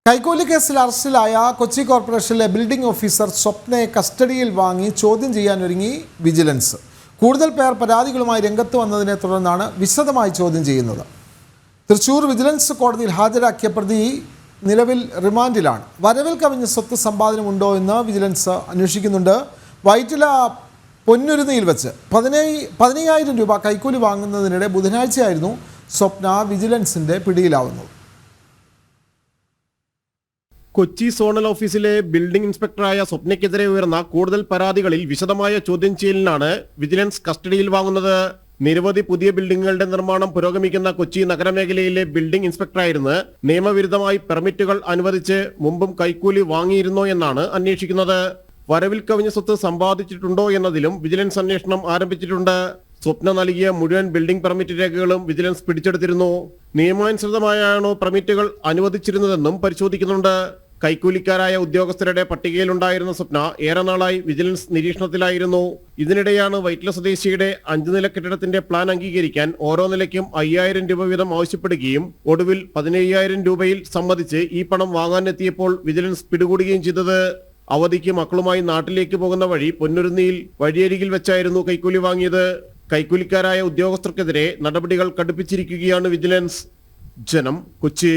കൈക്കൂലി കേസിൽ അറസ്റ്റിലായ കൊച്ചി കോർപ്പറേഷനിലെ ബിൽഡിംഗ് ഓഫീസർ സ്വപ്നയെ കസ്റ്റഡിയിൽ വാങ്ങി ചോദ്യം ചെയ്യാനൊരുങ്ങി വിജിലൻസ്. കൂടുതൽ പേർ പരാതികളുമായി രംഗത്ത് വന്നതിനെ തുടർന്നാണ് വിശദമായി ചോദ്യം ചെയ്യുന്നത്. തൃശൂർ വിജിലൻസ് കോടതിയിൽ ഹാജരാക്കിയ പ്രതി നിലവിൽ റിമാൻഡിലാണ്. വരവിൽ കവിഞ്ഞ സ്വത്ത് സമ്പാദനമുണ്ടോ എന്ന് വിജിലൻസ് അന്വേഷിക്കുന്നുണ്ട്. വൈറ്റില പൊന്നുരുന്നിയിൽ വെച്ച് 15,000 രൂപ കൈക്കൂലി വാങ്ങുന്നതിനിടെ ബുധനാഴ്ചയായിരുന്നു സ്വപ്ന വിജിലൻസിൻ്റെ പിടിയിലാവുന്നത്. കൊച്ചി സോണൽ ഓഫീസിലെ ബിൽഡിംഗ് ഇൻസ്പെക്ടറായ സ്വപ്നയ്ക്കെതിരെ ഉയർന്ന കൂടുതൽ പരാതികളിൽ വിശദമായ ചോദ്യം ചെയ്യലിനാണ് വിജിലൻസ് കസ്റ്റഡിയിൽ വാങ്ങുന്നത്. നിരവധി പുതിയ ബിൽഡിംഗുകളുടെ നിർമ്മാണം പുരോഗമിക്കുന്ന കൊച്ചി നഗരമേഖലയിലെ ബിൽഡിംഗ് ഇൻസ്പെക്ടറായിരുന്ന് നിയമവിരുദ്ധമായി പെർമിറ്റുകൾ അനുവദിച്ച് മുമ്പും കൈക്കൂലി വാങ്ങിയിരുന്നോ എന്നാണ് അന്വേഷിക്കുന്നത്. വരവിൽ കവിഞ്ഞ സ്വത്ത് സമ്പാദിച്ചിട്ടുണ്ടോ എന്നതിലും വിജിലൻസ് അന്വേഷണം ആരംഭിച്ചിട്ടുണ്ട്. സ്വപ്ന നൽകിയ മുഴുവൻ ബിൽഡിംഗ് പെർമിറ്റ് രേഖകളും വിജിലൻസ് പിടിച്ചെടുത്തിരുന്നു. നിയമാനുസൃതമായാണോ പെർമിറ്റുകൾ അനുവദിച്ചിരുന്നതെന്നും പരിശോധിക്കുന്നുണ്ട്. കൈക്കൂലിക്കാരായ ഉദ്യോഗസ്ഥരുടെ പട്ടികയിലുണ്ടായിരുന്ന സ്വപ്ന ഏറെ നാളായി വിജിലൻസ് നിരീക്ഷണത്തിലായിരുന്നു. ഇതിനിടെയാണ് വൈറ്റില സ്വദേശിയുടെ 5 നില കെട്ടിടത്തിന്റെ പ്ലാൻ അംഗീകരിക്കാൻ ഓരോ നിലയ്ക്കും 5,000 രൂപ വീതം ആവശ്യപ്പെടുകയും ഒടുവിൽ 15,000 രൂപയിൽ സമ്മതിച്ച് ഈ പണം വാങ്ങാനെത്തിയപ്പോൾ വിജിലൻസ് പിടികൂടുകയും ചെയ്തത്. അവധിക്ക് മക്കളുമായി നാട്ടിലേക്ക് പോകുന്ന വഴി പൊന്നുരുന്നിയിൽ വഴിയരികിൽ വെച്ചായിരുന്നു കൈക്കൂലി വാങ്ങിയത്. കൈക്കൂലിക്കാരായ ഉദ്യോഗസ്ഥർക്കെതിരെ നടപടികൾ കടുപ്പിച്ചിരിക്കുകയാണ് വിജിലൻസ്. ജനം, കൊച്ചി.